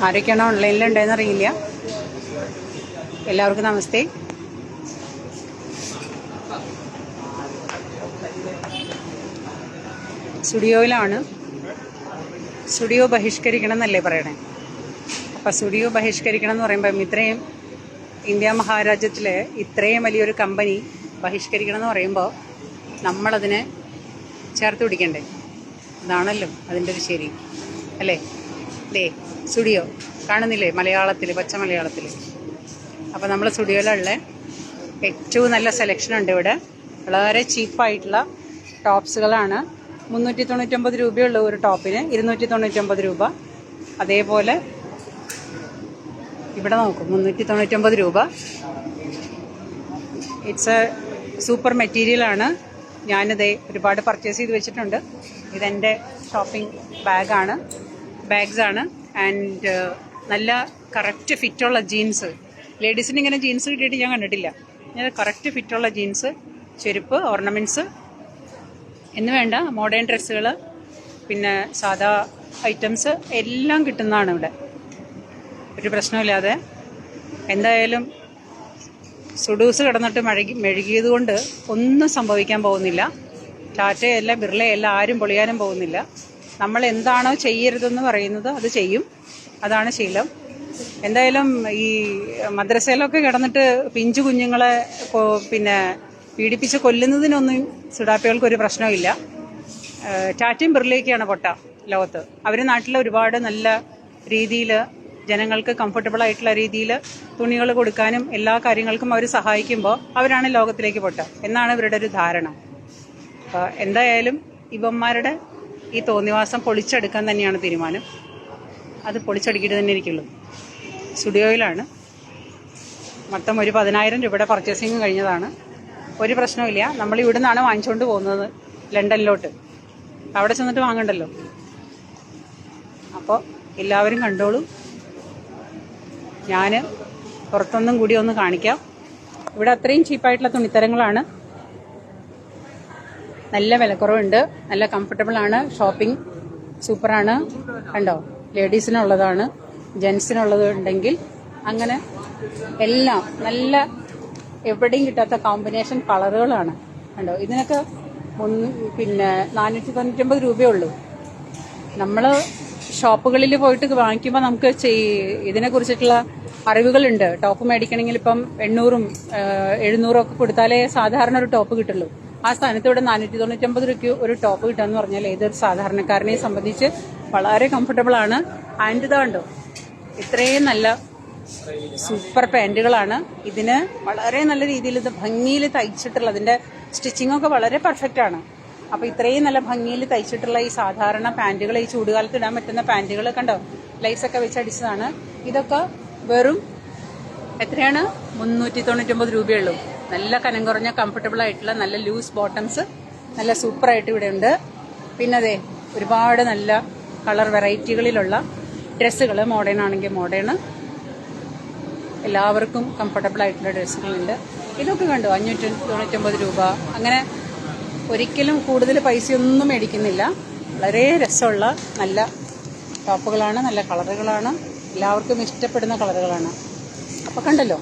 ആരൊക്കെയാണോ ഓൺലൈനിലുണ്ടെന്ന് അറിയില്ല. എല്ലാവർക്കും നമസ്തേ. സ്റ്റുഡിയോയിലാണ്. സ്റ്റുഡിയോ ബഹിഷ്കരിക്കണം എന്നല്ലേ പറയണേ. അപ്പം സ്റ്റുഡിയോ ബഹിഷ്കരിക്കണം എന്ന് പറയുമ്പം ഇത്രയും ഇന്ത്യ മഹാരാജ്യത്തിൽ ഇത്രയും വലിയൊരു കമ്പനി ബഹിഷ്കരിക്കണം എന്ന് പറയുമ്പോൾ നമ്മളതിനെ ചേർത്ത് പിടിക്കണ്ടേ? ഇതാണല്ലോ അതിൻ്റെ ഒരു ശരി അല്ലേ? ദേ സ്റ്റുഡിയോ കാണുന്നില്ലേ മലയാളത്തിൽ, പച്ച മലയാളത്തിൽ. അപ്പോൾ നമ്മൾ സ്റ്റുഡിയോയിലുള്ള ഏറ്റവും നല്ല സെലക്ഷൻ ഉണ്ട് ഇവിടെ. വളരെ ചീപ്പായിട്ടുള്ള ടോപ്സുകളാണ്. 399 രൂപയുള്ള ഒരു ടോപ്പിന് 299 രൂപ. അതേപോലെ ഇവിടെ നോക്കും 399 രൂപ. ഇറ്റ്സ് എ സൂപ്പർ മെറ്റീരിയലാണ്. ഞാനിതേ ഒരുപാട് പർച്ചേസ് ചെയ്ത് വെച്ചിട്ടുണ്ട്. ഇതെൻ്റെ ഷോപ്പിംഗ് ബാഗ്സാണ്. ആൻഡ് നല്ല കറക്റ്റ് ഫിറ്റുള്ള ജീൻസ്. ലേഡീസിന് ഇങ്ങനെ ജീൻസ് കിട്ടിയിട്ട് ഞാൻ കണ്ടിട്ടില്ല. ഞാൻ കറക്റ്റ് ഫിറ്റുള്ള ജീൻസ്, ചെരുപ്പ്, ഓർണമെൻറ്റ്സ് എന്ന് വേണ്ട മോഡേൺ ഡ്രസ്സുകൾ, പിന്നെ സാധാ ഐറ്റംസ് എല്ലാം കിട്ടുന്നതാണ് ഇവിടെ. ഒരു പ്രശ്നമില്ലാതെ. എന്തായാലും സുഡൂസ് കിടന്നിട്ട് മെഴുകിയത് കൊണ്ട് ഒന്നും സംഭവിക്കാൻ പോകുന്നില്ല. ടാറ്റയല്ല, ബിർളയല്ല, ആരും പൊളിയാനും പോകുന്നില്ല. നമ്മൾ എന്താണോ ചെയ്യരുതെന്ന് പറയുന്നത് അത് ചെയ്യും. അതാണ് ശീലം. എന്തായാലും ഈ മദ്രസയിലൊക്കെ കിടന്നിട്ട് പിഞ്ചു കുഞ്ഞുങ്ങളെ പിന്നെ പീഡിപ്പിച്ച് കൊല്ലുന്നതിനൊന്നും സുഡാപ്പികൾക്കൊരു പ്രശ്നമില്ല. ടാറ്റയും ബിർളയൊക്കെയാണ് പൊട്ട ലോകത്ത്. അവർ നാട്ടിൽ ഒരുപാട് നല്ല രീതിയിൽ ജനങ്ങൾക്ക് കംഫർട്ടബിൾ ആയിട്ടുള്ള രീതിയിൽ തുണികൾ കൊടുക്കാനും എല്ലാ കാര്യങ്ങൾക്കും അവർ സഹായിക്കുമ്പോൾ അവരാണ് ലോകത്തിലേക്ക് പൊട്ട എന്നാണ് ഇവരുടെ ഒരു ധാരണ. അപ്പോൾ എന്തായാലും ഇവന്മാരുടെ ഈ തോന്നിവാസം പൊളിച്ചെടുക്കാൻ തന്നെയാണ് തീരുമാനം. അത് പൊളിച്ചടുക്കിയിട്ട് തന്നെ ഇരിക്കുള്ളൂ. സ്റ്റുഡിയോയിലാണ്. മൊത്തം ഒരു 10,000 രൂപയുടെ പർച്ചേസിങ് കഴിഞ്ഞതാണ്. ഒരു പ്രശ്നമില്ല. നമ്മൾ ഇവിടെ നിന്നാണ് വാങ്ങിച്ചുകൊണ്ട് പോകുന്നത് ലണ്ടനിലോട്ട്. അവിടെ ചെന്നിട്ട് വാങ്ങണ്ടല്ലോ. അപ്പോൾ എല്ലാവരും കണ്ടോളൂ. ഞാൻ പുറത്തൊന്നും കൂടി ഒന്ന് കാണിക്കാം. ഇവിടെ അത്രയും ചീപ്പായിട്ടുള്ള തുണിത്തരങ്ങളാണ്. നല്ല വിലക്കുറവുണ്ട്, നല്ല കംഫർട്ടബിൾ ആണ്. ഷോപ്പിംഗ് സൂപ്പറാണ്. കണ്ടോ, ലേഡീസിനുള്ളതാണ്, ജെൻസിനുള്ളത് ഉണ്ടെങ്കിൽ അങ്ങനെ എല്ലാം നല്ല എവിടെയും കിട്ടാത്ത കോമ്പിനേഷൻ കളറുകളാണ്. കണ്ടോ, ഇതിനൊക്കെ പിന്നെ 499 രൂപയേ ഉള്ളൂ. നമ്മൾ ഷോപ്പുകളിൽ പോയിട്ട് വാങ്ങിക്കുമ്പോൾ നമുക്ക് ഇതിനെക്കുറിച്ചിട്ടുള്ള അറിവുകളുണ്ട്. ടോപ്പ് മേടിക്കണമെങ്കിൽ ഇപ്പം 800ഉം 700ഉം ഒക്കെ കൊടുത്താലേ സാധാരണ ഒരു ടോപ്പ് കിട്ടുള്ളൂ. ആ സ്ഥാനത്ത് ഇവിടെ 499 രൂപയ്ക്ക് ഒരു ടോപ്പ് കിട്ടുകയെന്ന് പറഞ്ഞാൽ ഏതൊരു സാധാരണക്കാരനെ സംബന്ധിച്ച് വളരെ കംഫർട്ടബിൾ ആണ്. ആൻഡ് ഇതാണ്ടോ, ഇത്രയും നല്ല സൂപ്പർ പാൻറ്റുകളാണ്. ഇതിന് വളരെ നല്ല രീതിയിൽ ഇത് ഭംഗിയിൽ തയ്ച്ചിട്ടുള്ള, അതിൻ്റെ സ്റ്റിച്ചിങ് ഒക്കെ വളരെ പെർഫെക്റ്റ് ആണ്. അപ്പോൾ ഇത്രയും നല്ല ഭംഗിയിൽ തയ്ച്ചിട്ടുള്ള ഈ സാധാരണ പാൻറ്റുകൾ, ഈ ചൂടുകാലത്ത് ഇടാൻ പറ്റുന്ന പാൻറ്റുകൾ കണ്ടോ, ലൈസൊക്കെ വെച്ചടിച്ചതാണ്. ഇതൊക്കെ വെറും എത്രയാണ്? 399 രൂപയുള്ളൂ. നല്ല കനം കുറഞ്ഞ കംഫർട്ടബിൾ ആയിട്ടുള്ള നല്ല ലൂസ് ബോട്ടംസ് നല്ല സൂപ്പറായിട്ട് ഇവിടെ ഉണ്ട്. പിന്നെ അതെ ഒരുപാട് നല്ല കളർ വെറൈറ്റികളിലുള്ള ഡ്രസ്സുകൾ, മോഡേൺ ആണെങ്കിൽ മോഡേൺ, എല്ലാവർക്കും കംഫർട്ടബിൾ ആയിട്ടുള്ള ഡ്രസ്സുകളുണ്ട്. ഇതൊക്കെ കണ്ടു 599 രൂപ. അങ്ങനെ ഒരിക്കലും കൂടുതൽ പൈസയൊന്നും മേടിക്കുന്നില്ല. വളരെ രസമുള്ള നല്ല ടോപ്പുകളാണ്, നല്ല കളറുകളാണ്, എല്ലാവർക്കും ഇഷ്ടപ്പെടുന്ന കളറുകളാണ്. അപ്പോൾ കണ്ടല്ലോ,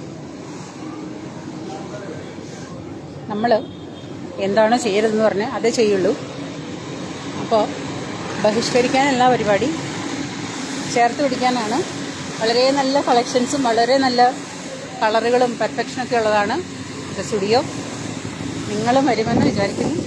നമ്മൾ എന്താണോ ചെയ്യരുതെന്ന് പറഞ്ഞാൽ അതേ ചെയ്യുള്ളൂ. അപ്പോൾ ബഹിഷ്കരിക്കാനല്ല പരിപാടി, ചേർത്ത് പിടിക്കാനാണ്. വളരെ നല്ല കളക്ഷൻസും വളരെ നല്ല കളറുകളും പെർഫെക്ഷനൊക്കെ ഉള്ളതാണ് ഇത് സ്റ്റുഡിയോ. നിങ്ങളും വരുമെന്ന് വിചാരിക്കുന്നു.